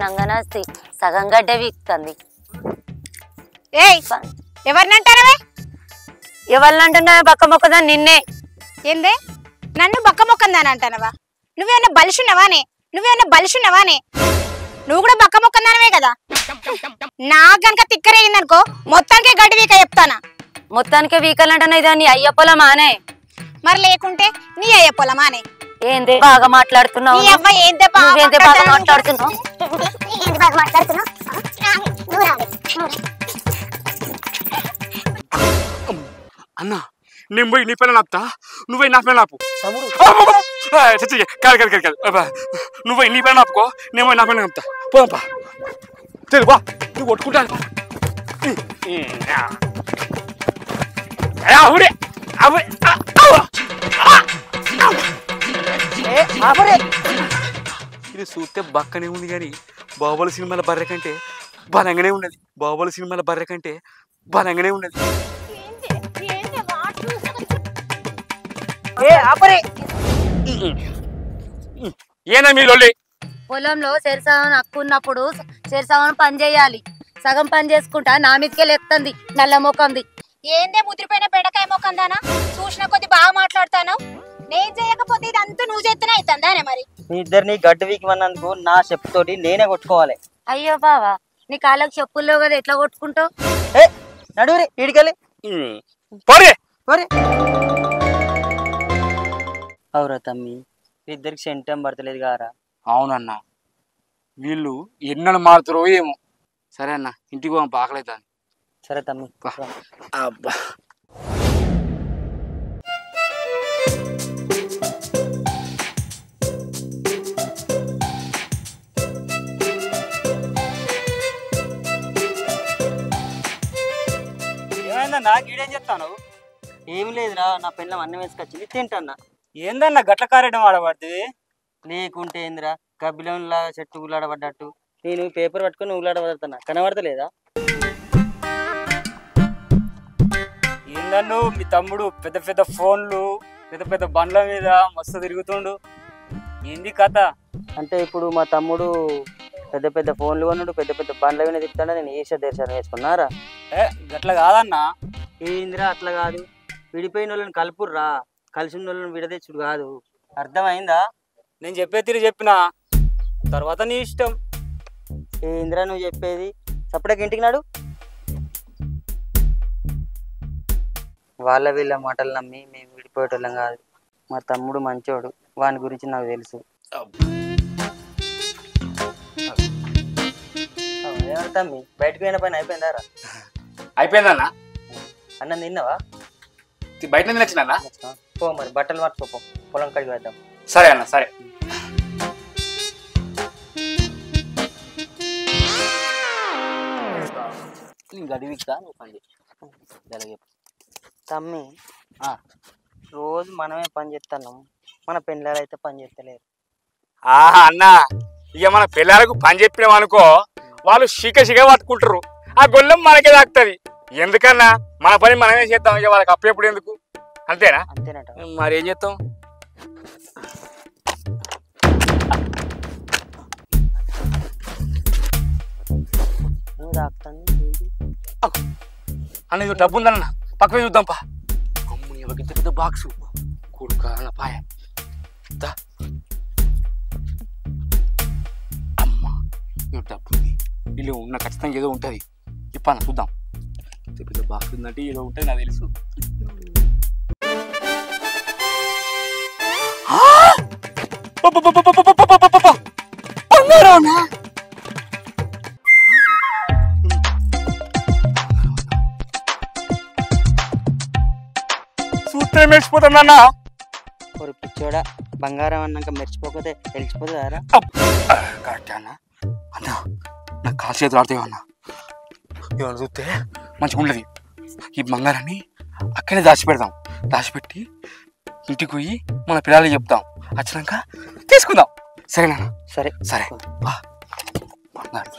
నంగనాస్తి సగం గడ్డ వీక్తుంది. ఏయ్ ఎవరినంటారవే? ఎవరినంటున్నా బక్క మొక్కదా నిన్నే. ఏందే నన్ను బక్క మొక్కందాని అంటానవా? నువ్వేమన్నా బలిషున్నవానే? నువ్వు కూడా బక్క మొక్కందానవే కదా. నాకు గనక తిక్కరేగిందనుకో మొత్తానికే గడ్డి వీక చెప్తానా. మొత్తానికే వీకలంటున్నా ఇదా నీ అయ్య పొలమానే? మరి లేకుంటే నీ అయ్య పొలమానే? ఏందే బాగా మాట్లాడుతున్నావు? బాగా మాట్లాడుతున్నావు? అన్నా నేను పోయి నీ పిల్లలు ఆపుతా, నువ్వై నా పిల్లలు ఆపు. నువ్వై నీ పిల్లలు ఆపుకో, నేను పోయి నా పిల్లలు ఆపుతా. పోదాంపా తెలుగు బా, నువ్వు కొట్టుకుంటాను. ఇది చూస్తే బక్కనే ఉంది కానీ బాహుబలి సినిమాల బర్రె కంటే బలంగానే ఉన్నది. ఏనా మీ లొల్లి? పొలంలో చెరసావన అక్కున్నప్పుడు చెరసావన పని చేయాలి. సగం పని చేసుకుంటా నా మీదకే లెక్కంది నల్ల మొక్కంది. ఏందే ముదిరిపోయిన బెండకాయ మొక్కందానా? చూసిన కొద్ది బాగా మాట్లాడతాను. నేను చేయకపోతే ఇదంతా నువ్వు చేస్తూనే అవుతుందానే. మరి మీ ఇద్దరిని గడ్డి వీకమన్నందుకు నా చెప్పుతోటి నేనే కొట్టుకోవాలి. అయ్యో బావా నీ కాళ్ళకి చెప్పుల్లో కదా ఎట్లా కొట్టుకుంటావు? నడువురి ఈడికెళ్ళి అవురా తమ్మి, ఇద్దరికి సెంటం పడతలేదు కారా? అవునన్నా, వీళ్ళు ఎన్నడు మారుతారో ఏమో. సరే అన్న, ఇంటికి పోదాం, బాగలేదని. సరే తమ్మి. అబ్బా ఏమైందన్నా గీడేం చెప్తాను? ఏం లేదురా, నా పెళ్ళం అన్నం వేసుకొచ్చింది తింటన్నా. ఏందన్నా గట్ల కారేయడం ఆడబడుతుంది? లేకుంటే ఏందిరా, కబిలంలాగా చెట్టు ఊలాడబడ్డట్టు నేను పేపర్ పట్టుకుని ఊలాడబడుతున్నా, కనబడతలేదా? ఏందన్ను మీ తమ్ముడు పెద్ద పెద్ద ఫోన్లు పెద్ద పెద్ద బండ్ల మీద మస్తు తిరుగుతుండు, ఏంది కథ? అంటే ఇప్పుడు మా తమ్ముడు పెద్ద పెద్ద ఫోన్లు కొన్నాడు, పెద్ద పెద్ద బండ్ల మీద తిప్పుతాడు, నేను ఈష దర్శనం వేసుకున్నారా? గట్ల కాదన్నా. ఏందిరా అట్లా కాదు, విడిపోయిన వాళ్ళని కలుపుర్రా, కలిసిన వాళ్ళని విడదీచుడు కాదు, అర్థమైందా? నేను చెప్పే తీరు చెప్పిన తర్వాత నీ ఇష్టం. ఏందిరా నువ్వు చెప్పేది? సపరేట్ ఇంటికి నాడు. వాళ్ళ వీళ్ళ మాటలు నమ్మి మేము విడిపోయేటోళ్ళం కాదు. మా తమ్ముడు మంచోడు, వాని గురించి నాకు తెలుసు. తమ్మి బయటకు పోయిన పని అయిపోయిందారా? అయిపోయిందన్నా. అన్నం తిన్నావా? బయట తినొచ్చినా? పో మరి బట్టలు పట్టుకోపో, పొలం కడిగి వేద్దాం. సరే అన్న, సరే. గడివిక్కా నువ్వు పని చేసి తమ్మి, రోజు మనమే పని చేస్తున్నాం, మన పెళ్ళాలు అయితే పని చేస్తలేరు. అన్న, ఇక మన పిల్లలకు పని చెప్పినాం అనుకో, వాళ్ళు శిఖ పట్టుకుంటారు, ఆ గొల్లెం మనకే తాకుతుంది. ఎందుకన్నా మన పని మనమే చేద్దాం, ఇక వాళ్ళకి అప్పుడెప్పుడు ఎందుకు? అంతేనా? అంతేనట. మరి ఏం చేస్తాం? అన్న ఇది డబ్బు ఉందన్న, పక్కన చూద్దాం పా. అమ్ముని ఇంత పెద్ద బాక్సు కొడుక పాయ. అమ్మ ఇది డబ్బు ఉంది, ఇల్లు ఉన్న ఖచ్చితంగా ఏదో ఉంటుంది. ఇప్పన్న చూద్దాం. ఇంత పెద్ద బాక్స్ ఉందంటే ఏదో ఉంటుంది, నాకు తెలుసు. సూత్రం మెరిచిపోతుందన్నా. ఒక పిచ్చోడా, బంగారం అన్నాక మెరిచిపోకపోతే తెలిసిపోతుందారా? కరెక్టే అన్న. అన్న నాకు కాలు చేతులు ఆడుతాయి అన్న, ఏమన్నా చూస్తే మంచిగా ఉండదు. ఈ బంగారాన్ని అక్కడే దాచిపెట్టి ఇంటికి పోయి మన పిల్లలకి చెప్తాం, వచ్చినాక తీసుకుందాం. సరేనా? సరే సరే. బంగారం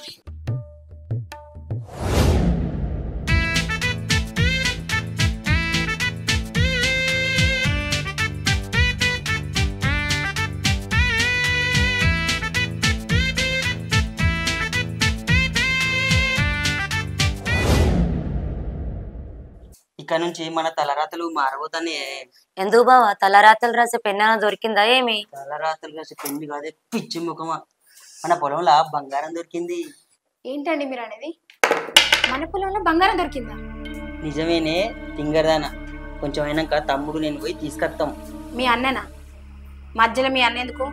ఇక్కడ నుంచి మన తలరాతలు మారబోతానే. ఎందుకు బావా తలరాతలు రాసే పెన్నా దొరికిందా ఏమి? తలరాతలు రాసే పెళ్లి కాదే పిచ్చి ముఖమా, మన పొలంలో బంగారం దొరికింది. ఏంటండి మీరు అనేది? మన పొలంలో బంగారం దొరికిందా? నిజమేనే తింగరదానా, కొంచెం అయినాక తమ్ముడు నేను పోయి తీసుకొస్తాం. మీ అన్ననా? మధ్యలో మీ అన్న ఎందుకు?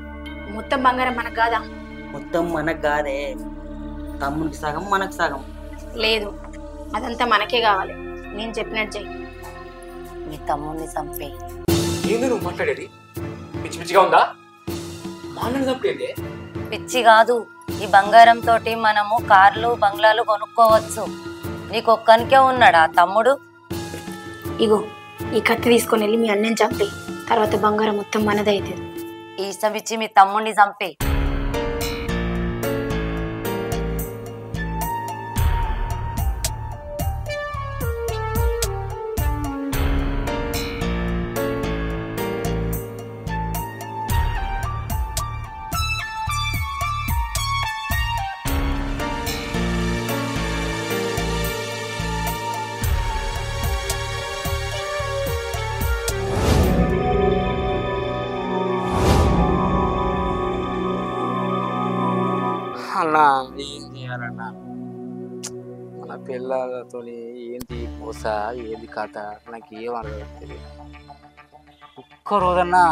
మొత్తం బంగారం మనకు కాదా? మొత్తం మనకు కాదే, తమ్ముడికి సగం మనకు సగం. లేదు, అదంతా మనకే కావాలి. నేను చెప్పినట్టు చెయ్యి. మీ తమ్ముడిని చంపే. ఏంది నువ్వు మాట్లాడేది? పిచ్చి పిచ్చిగా ఉందా? మా అన్నని చంపేది? పిచ్చి కాదు, ఈ బంగారం తోటి మనము కార్లు బంగ్లాలు కొనుక్కోవచ్చు. నీకొక్కనికే ఉన్నాడా తమ్ముడు? ఇగో ఈ కత్తి తీసుకొని వెళ్ళి మీ అన్నని చంపి, తర్వాత బంగారం మొత్తం మనదైతుంది. ఇష్టం ఇచ్చి మీ తమ్ముడిని చంపే. అన్నా ఏం చేయాలన్నా? మన పిల్లలతో ఏంటి కోస, ఏంది కథ నాకు ఏం అర్థం తెలియదు. ఒక్క రోజన్నా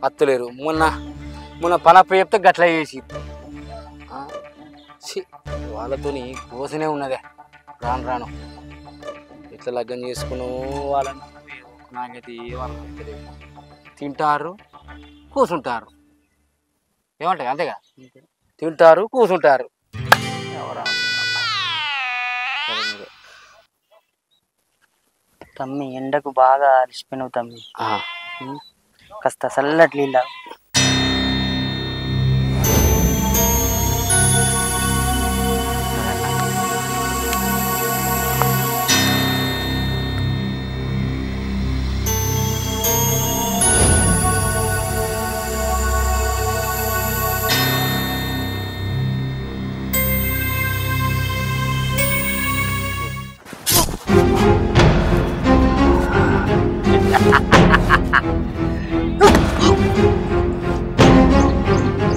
అత్తలేరు. మొన్న పనప్ప చెప్తే గట్ల చేసి వాళ్ళతో కోసనే ఉన్నదే. రాను ఇట్లా లగ్గం చేసుకున్నావు వాళ్ళని నాకైతే ఏం అర్థం తెలియదు. తింటారు కూర్చుంటారు, ఏమంటాయి అంతేగా, తింటారు కూర్చుంటారు. తమ్మి ఎండకు బాగా అలిసిపోయినావు తమ్మి, కాస్త చల్లటి నీళ్ళ.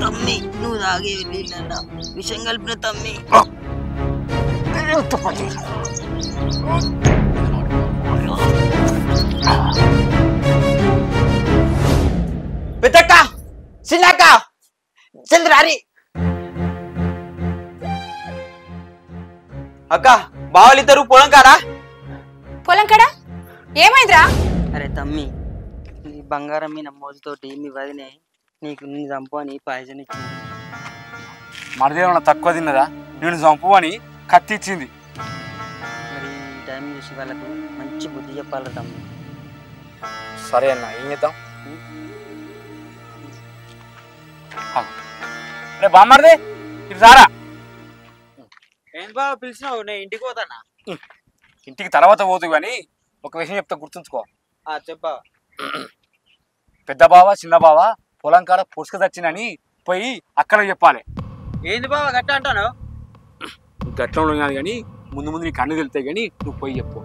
తమ్మి నువ్వు తాగే నీళ్ళ విషం కలిపిన తమ్మి. పెద్దక్క చిన్నక్క చంద్రారి అక్క బావలిద్దరు పొలం కారా? పొలం కడా ఏమైందిరా? అరే తమ్మి, నీ బంగారం మీద మోజుతోటి మీ వదినే నీకు నిన్ను చంపు అని పాయసం ఇచ్చింది. మరిదేమన్నా తక్కువ తిన్నదా? నేను చంపు అని కత్తి ఇచ్చింది. మరి ఈ టైం చూసి వాళ్ళకు మంచి బుద్ధి చెప్పాలి తమ్మి. సరే అన్న, ఏం చేద్దాం? రే బామ్మర్దే ఇది సారా. ఏం బావ పిలిచినావు? నేను ఇంటికి పోతానా? ఇంటికి తర్వాత పోతు కానీ ఒక విషయం చెప్తా, గుర్తుంచుకో. చెప్పా. పెద్ద బావ చిన్న బావ పొలం కాడ పుసుక తెచ్చినని పోయి అక్కడ చెప్పాలి. ఏంది బావ గట్ట అంటాను? గట్ల ఉండదు కాదు కానీ ముందు నీకు అన్ని తెలుతాయి, కానీ నువ్వు పోయి చెప్పు.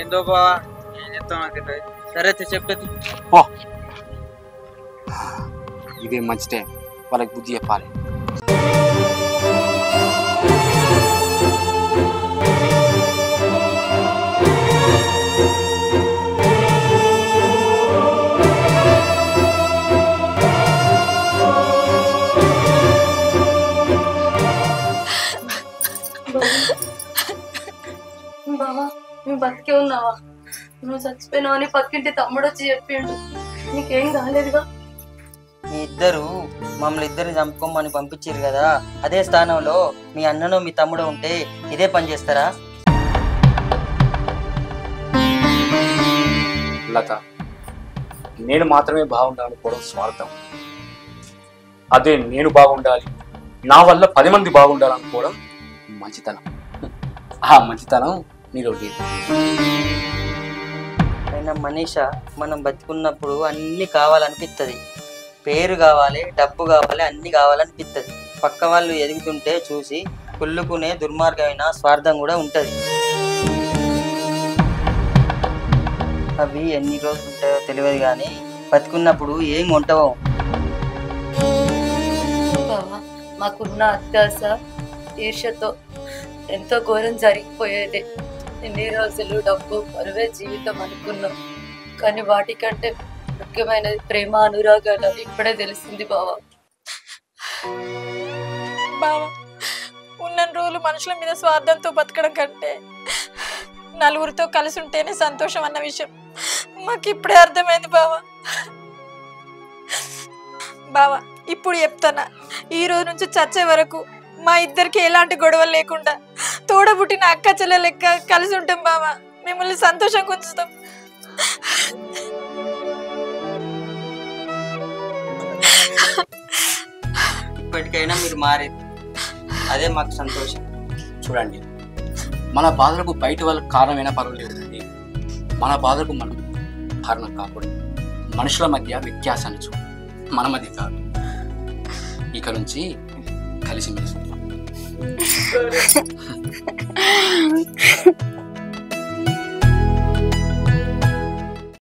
ఏందో బావా ఏం చెప్తావు నాకు తెలియదు. సరే చెప్పేది పో. ఇదే మంచి టైం, వాళ్ళకి బుద్ధి చెప్పాలి. బావా నువ్వు బతికే ఉన్నావా? నువ్వు చచ్చిపోయినావు అని పక్కింటి తమ్ముడు వచ్చి చెప్పిండు. నీకేం కాలేదుగా? మీ ఇద్దరు మమ్మల్ని ఇద్దరిని చంపుకోమని పంపించారు కదా, అదే స్థానంలో మీ అన్నను మీ తమ్ముడు ఉంటే ఇదే పని చేస్తారా? లత, నేను మాత్రమే బాగుండాలనుకోవడం స్వార్థం. అదే నేను బాగుండాలి, నా వల్ల 10 మంది బాగుండాలనుకోవడం మంచితనం. ఆ మంచితనం నీలో లేదు. అయినా మనీషా, మనం బతికున్నప్పుడు అన్ని కావాలనిపిస్తుంది. పేరు కావాలి, డబ్బు కావాలి, అన్ని కావాలనిపిస్తుంది. పక్క వాళ్ళు ఎదుగుతుంటే చూసి కుళ్ళుకునే దుర్మార్గమైన స్వార్థం కూడా ఉంటుంది. అవి ఎన్ని రోజులు ఉంటాయో తెలియదు కానీ బతుకున్నప్పుడు ఏం కొంటావో. బావా మాకున్న అత్యాస ఈర్ష్యతో ఎంతో ఘోరం జరిగిపోయేది. ఎన్ని రోజులు డబ్బు పరువే జీవితం అనుకున్నాం, కానీ వాటికంటే ముఖ్యమైనది ప్రేమ అనురాగాలు ఇప్పుడే తెలిసింది బావా. బావా ఉన్న రోజులు మనుషుల మీద స్వార్థంతో బతకడం కంటే నలుగురితో కలిసి ఉంటేనే సంతోషం అన్న విషయం మాకు ఇప్పుడే అర్థమైంది బావా. బావా ఇప్పుడు చెప్తానా, ఈ రోజు నుంచి చచ్చే వరకు మా ఇద్దరికి ఎలాంటి గొడవలు లేకుండా తోడబుట్టిన అక్క చెల్లె లెక్క కలిసి ఉంటాం బావా. మిమ్మల్ని సంతోషంగా ఉంచుతాం. ఇప్పటికైనా మీరు మారేది, అదే మాకు సంతోషం. చూడండి, మన బాధలకు బయట వాళ్ళకి కారణమైనా పర్వాలేదండి, మన బాధలకు మనం కారణం కాకూడదు. మనుషుల మధ్య వ్యత్యాసాన్ని చూడు, మన మధ్య కాదు. ఇక నుంచి కలిసి మెలిసి